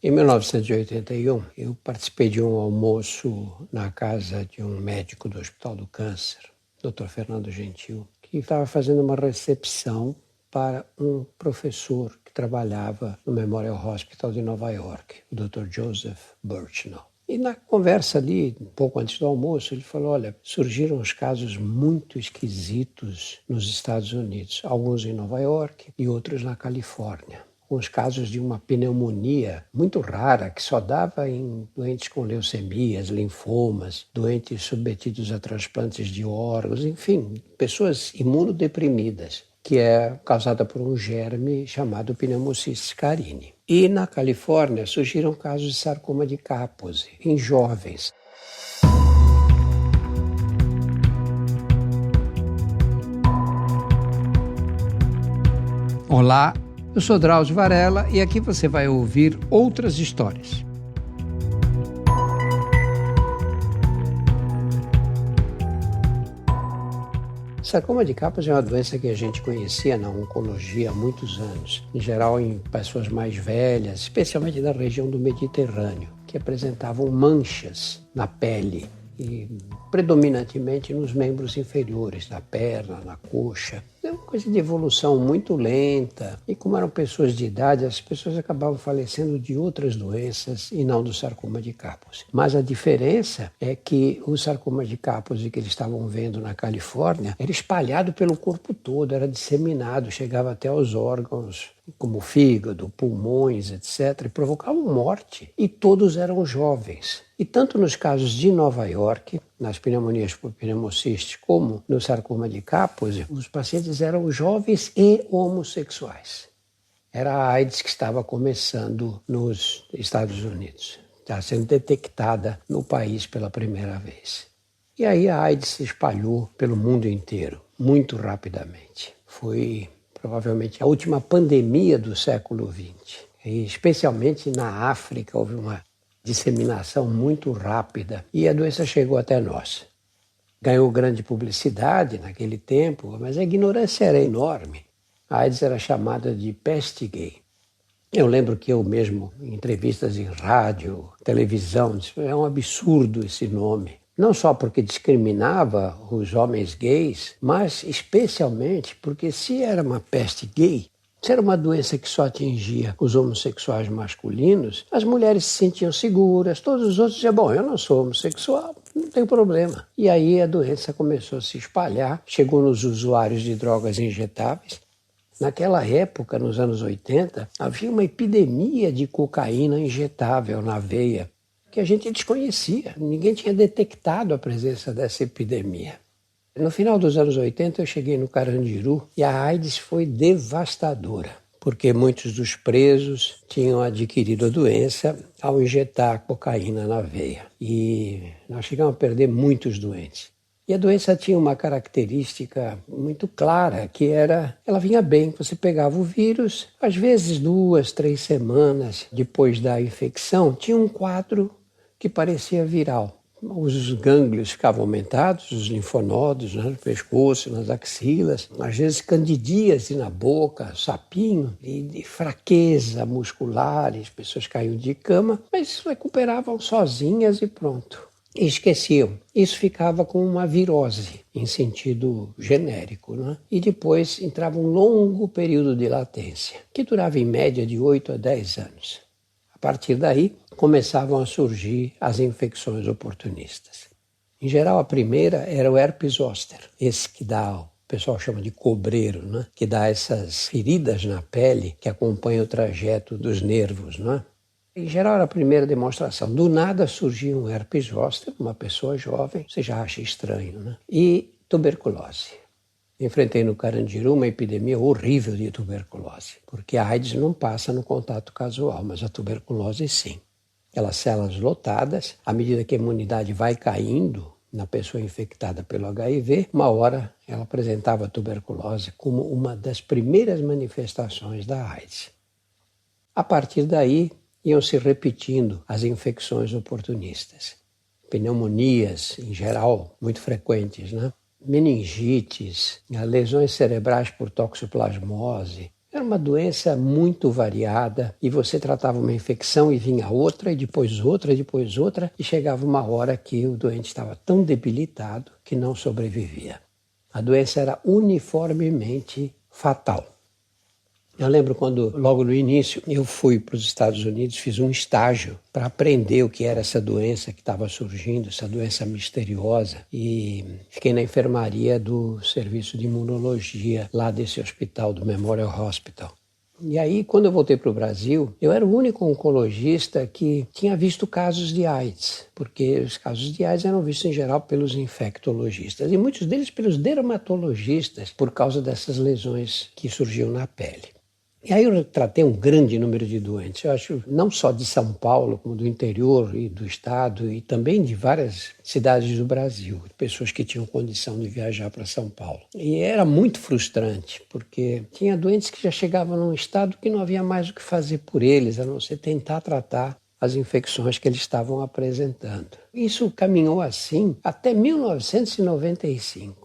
Em 1981, eu participei de um almoço na casa de um médico do Hospital do Câncer, Dr. Fernando Gentil, que estava fazendo uma recepção para um professor que trabalhava no Memorial Hospital de Nova York, o Dr. Joseph Burchnall. E na conversa ali, um pouco antes do almoço, ele falou, olha, surgiram uns casos muito esquisitos nos Estados Unidos, alguns em Nova York e outros na Califórnia. Uns casos de uma pneumonia muito rara, que só dava em doentes com leucemias, linfomas, doentes submetidos a transplantes de órgãos, enfim, pessoas imunodeprimidas, que é causada por um germe chamado Pneumocystis carini. E na Califórnia surgiram casos de sarcoma de Kaposi em jovens. Olá, eu sou Drauzio Varela e aqui você vai ouvir outras histórias. Sarcoma de Kaposi é uma doença que a gente conhecia na oncologia há muitos anos, em geral em pessoas mais velhas, especialmente da região do Mediterrâneo, que apresentavam manchas na pele e predominantemente nos membros inferiores, na perna, na coxa. É uma coisa de evolução muito lenta e como eram pessoas de idade, as pessoas acabavam falecendo de outras doenças e não do sarcoma de Kaposi. Mas a diferença é que o sarcoma de Kaposi que eles estavam vendo na Califórnia era espalhado pelo corpo todo, era disseminado, chegava até aos órgãos como fígado, pulmões, etc., e provocavam morte. E todos eram jovens. E tanto nos casos de Nova York, nas pneumonias por pneumociste, como no sarcoma de Kaposi, os pacientes eram jovens e homossexuais. Era a AIDS que estava começando nos Estados Unidos. Estava sendo detectada no país pela primeira vez. E aí a AIDS se espalhou pelo mundo inteiro, muito rapidamente. Foi provavelmente a última pandemia do século XX. E especialmente na África houve uma disseminação muito rápida e a doença chegou até nós. Ganhou grande publicidade naquele tempo, mas a ignorância era enorme. A AIDS era chamada de peste gay. Eu lembro que eu mesmo, em entrevistas em rádio, televisão, disse, é um absurdo esse nome. Não só porque discriminava os homens gays, mas especialmente porque se era uma peste gay, se era uma doença que só atingia os homossexuais masculinos, as mulheres se sentiam seguras, todos os outros diziam, bom, eu não sou homossexual, não tem problema. E aí a doença começou a se espalhar, chegou nos usuários de drogas injetáveis. Naquela época, nos anos 80, havia uma epidemia de cocaína injetável na veia, que a gente desconhecia, ninguém tinha detectado a presença dessa epidemia. No final dos anos 80 eu cheguei no Carandiru e a AIDS foi devastadora, porque muitos dos presos tinham adquirido a doença ao injetar cocaína na veia. E nós chegamos a perder muitos doentes. E a doença tinha uma característica muito clara, que era, ela vinha bem, você pegava o vírus, às vezes 2, 3 semanas depois da infecção, tinha um quadro que parecia viral. Os gânglios ficavam aumentados, os linfonodos, né, no pescoço, nas axilas, às vezes candidíase na boca, sapinho, e fraqueza muscular, as pessoas caíam de cama, mas recuperavam sozinhas e pronto. E esqueciam. Isso ficava com uma virose, em sentido genérico, né? E depois entrava um longo período de latência, que durava em média de 8 a 10 anos. A partir daí, começavam a surgir as infecções oportunistas. Em geral, a primeira era o herpes zoster, esse que dá, o pessoal chama de cobreiro, né? Que dá essas feridas na pele que acompanham o trajeto dos nervos, né? Em geral, era a primeira demonstração. Do nada surgia um herpes zoster, uma pessoa jovem, você já acha estranho, né? E tuberculose. Enfrentei no Carandiru uma epidemia horrível de tuberculose, porque a AIDS não passa no contato casual, mas a tuberculose sim. Aquelas células lotadas, à medida que a imunidade vai caindo na pessoa infectada pelo HIV, uma hora ela apresentava a tuberculose como uma das primeiras manifestações da AIDS. A partir daí, iam se repetindo as infecções oportunistas. Pneumonias, em geral, muito frequentes, né? Meningites, lesões cerebrais por toxoplasmose, Era uma doença muito variada e você tratava uma infecção e vinha outra, e depois outra, e depois outra, e chegava uma hora que o doente estava tão debilitado que não sobrevivia. A doença era uniformemente fatal. Eu lembro quando, logo no início, eu fui para os Estados Unidos, fiz um estágio para aprender o que era essa doença que estava surgindo, essa doença misteriosa, e fiquei na enfermaria do serviço de imunologia lá desse hospital, do Memorial Hospital. E aí, quando eu voltei para o Brasil, eu era o único oncologista que tinha visto casos de AIDS, porque os casos de AIDS eram vistos em geral pelos infectologistas, e muitos deles pelos dermatologistas, por causa dessas lesões que surgiam na pele. E aí eu tratei um grande número de doentes, eu acho, não só de São Paulo, como do interior e do estado, e também de várias cidades do Brasil, pessoas que tinham condição de viajar para São Paulo. E era muito frustrante, porque tinha doentes que já chegavam num estado que não havia mais o que fazer por eles, a não ser tentar tratar as infecções que eles estavam apresentando. Isso caminhou assim até 1995.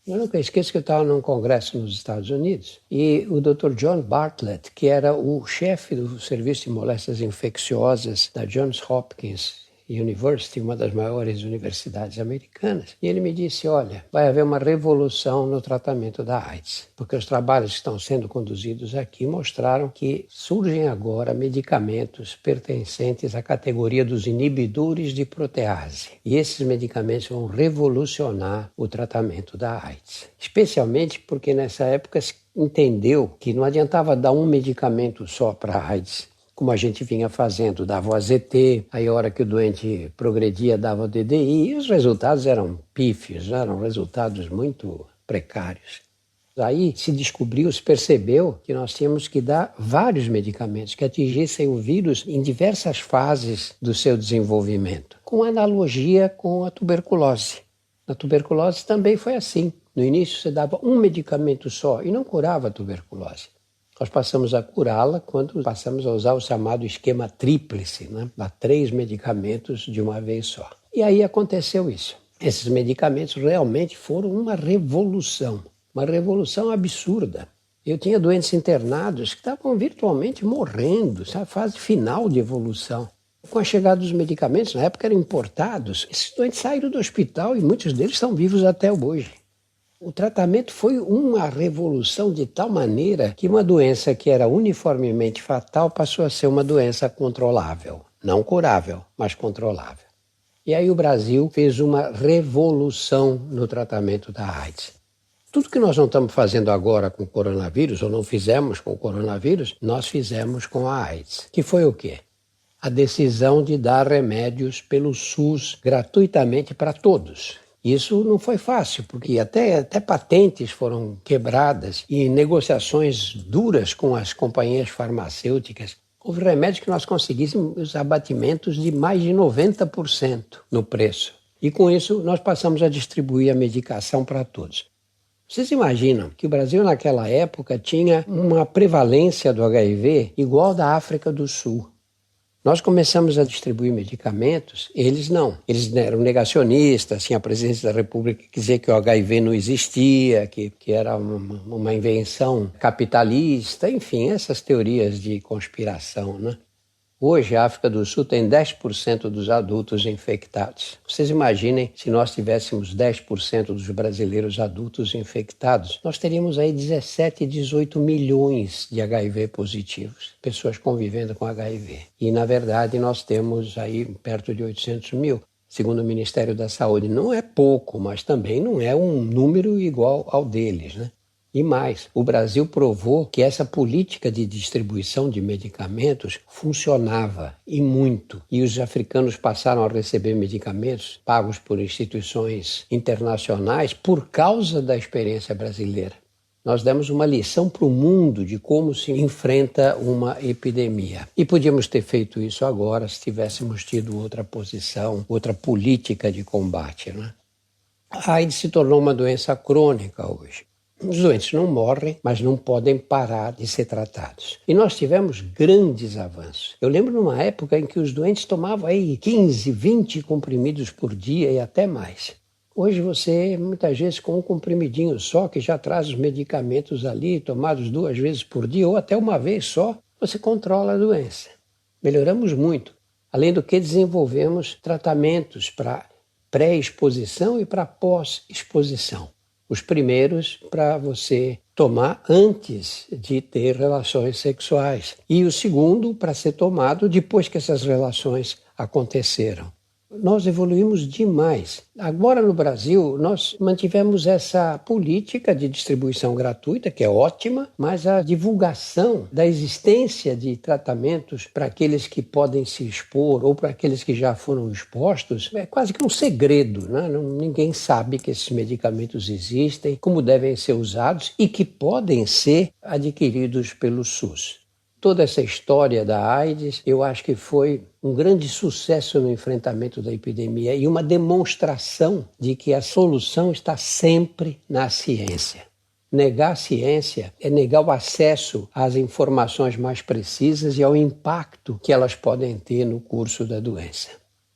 Eu nunca esqueço que eu estava num congresso nos Estados Unidos e o Dr. John Bartlett, que era o chefe do Serviço de Moléstias Infecciosas da Johns Hopkins University, uma das maiores universidades americanas, e ele me disse, olha, vai haver uma revolução no tratamento da AIDS, porque os trabalhos que estão sendo conduzidos aqui mostraram que surgem agora medicamentos pertencentes à categoria dos inibidores de protease, e esses medicamentos vão revolucionar o tratamento da AIDS, especialmente porque nessa época se entendeu que não adiantava dar um medicamento só para a AIDS, como a gente vinha fazendo, dava o AZT, aí a hora que o doente progredia dava o DDI, e os resultados eram pífios, eram resultados muito precários. Aí se descobriu, se percebeu que nós tínhamos que dar vários medicamentos que atingissem o vírus em diversas fases do seu desenvolvimento, com analogia com a tuberculose. Na tuberculose também foi assim. No início você dava um medicamento só e não curava a tuberculose. Nós passamos a curá-la quando passamos a usar o chamado esquema tríplice, né? Dar 3 medicamentos de uma vez só. E aí aconteceu isso. Esses medicamentos realmente foram uma revolução absurda. Eu tinha doentes internados que estavam virtualmente morrendo, essa fase final de evolução. Com a chegada dos medicamentos, na época eram importados, esses doentes saíram do hospital e muitos deles estão vivos até hoje. O tratamento foi uma revolução de tal maneira que uma doença que era uniformemente fatal passou a ser uma doença controlável. Não curável, mas controlável. E aí o Brasil fez uma revolução no tratamento da AIDS. Tudo que nós não estamos fazendo agora com o coronavírus, ou não fizemos com o coronavírus, nós fizemos com a AIDS. Que foi o quê? A decisão de dar remédios pelo SUS gratuitamente para todos. Isso não foi fácil, porque até patentes foram quebradas e negociações duras com as companhias farmacêuticas. Houve remédios que nós conseguíssemos abatimentos de mais de 90% no preço. E com isso nós passamos a distribuir a medicação para todos. Vocês imaginam que o Brasil naquela época tinha uma prevalência do HIV igual da África do Sul. Nós começamos a distribuir medicamentos, eles não. Eles eram negacionistas, assim, a presidência da República quer dizer que o HIV não existia, que era uma invenção capitalista, enfim, essas teorias de conspiração, né? Hoje, a África do Sul tem 10% dos adultos infectados. Vocês imaginem se nós tivéssemos 10% dos brasileiros adultos infectados, nós teríamos aí 17, 18 milhões de HIV positivos, pessoas convivendo com HIV. E, na verdade, nós temos aí perto de 800 mil. Segundo o Ministério da Saúde, não é pouco, mas também não é um número igual ao deles, né? E mais, o Brasil provou que essa política de distribuição de medicamentos funcionava, e muito. E os africanos passaram a receber medicamentos pagos por instituições internacionais por causa da experiência brasileira. Nós demos uma lição para o mundo de como se enfrenta uma epidemia. E podíamos ter feito isso agora se tivéssemos tido outra posição, outra política de combate, né? A AIDS se tornou uma doença crônica hoje. Os doentes não morrem, mas não podem parar de ser tratados. E nós tivemos grandes avanços. Eu lembro numa época em que os doentes tomavam aí 15, 20 comprimidos por dia e até mais. Hoje você, muitas vezes, com um comprimidinho só, que já traz os medicamentos ali, tomados 2 vezes por dia ou até uma vez só, você controla a doença. Melhoramos muito. Além do que, desenvolvemos tratamentos para pré-exposição e para pós-exposição. Os primeiros para você tomar antes de ter relações sexuais. E o segundo para ser tomado depois que essas relações aconteceram. Nós evoluímos demais. Agora no Brasil, nós mantivemos essa política de distribuição gratuita, que é ótima, mas a divulgação da existência de tratamentos para aqueles que podem se expor ou para aqueles que já foram expostos é quase que um segredo, né? Ninguém sabe que esses medicamentos existem, como devem ser usados e que podem ser adquiridos pelo SUS. Toda essa história da AIDS, eu acho que foi um grande sucesso no enfrentamento da epidemia e uma demonstração de que a solução está sempre na ciência. Negar a ciência é negar o acesso às informações mais precisas e ao impacto que elas podem ter no curso da doença.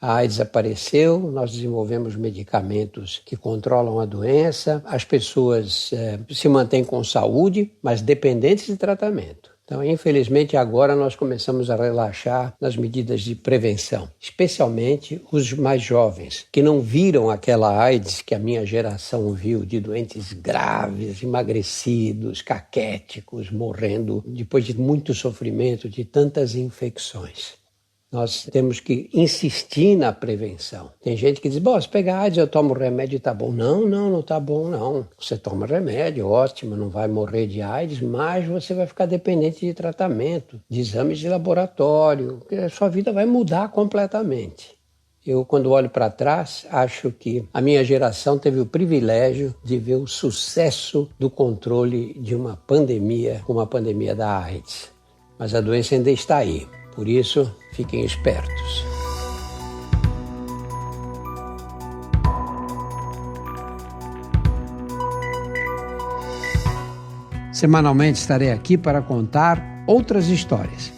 A AIDS apareceu, nós desenvolvemos medicamentos que controlam a doença, as pessoas se mantêm com saúde, mas dependentes de tratamento. Então, infelizmente, agora nós começamos a relaxar nas medidas de prevenção, especialmente os mais jovens, que não viram aquela AIDS que a minha geração viu, de doentes graves, emagrecidos, caquéticos, morrendo depois de muito sofrimento, de tantas infecções. Nós temos que insistir na prevenção. Tem gente que diz, se pegar AIDS eu tomo remédio e tá bom. Não tá bom não. Você toma remédio, ótimo, não vai morrer de AIDS, mas você vai ficar dependente de tratamento, de exames de laboratório, porque a sua vida vai mudar completamente. Eu, quando olho para trás, acho que a minha geração teve o privilégio de ver o sucesso do controle de uma pandemia, como a pandemia da AIDS. Mas a doença ainda está aí. Por isso, fiquem espertos. Semanalmente estarei aqui para contar outras histórias.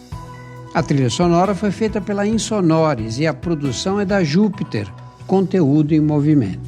A trilha sonora foi feita pela Insonores e a produção é da Júpiter, conteúdo em movimento.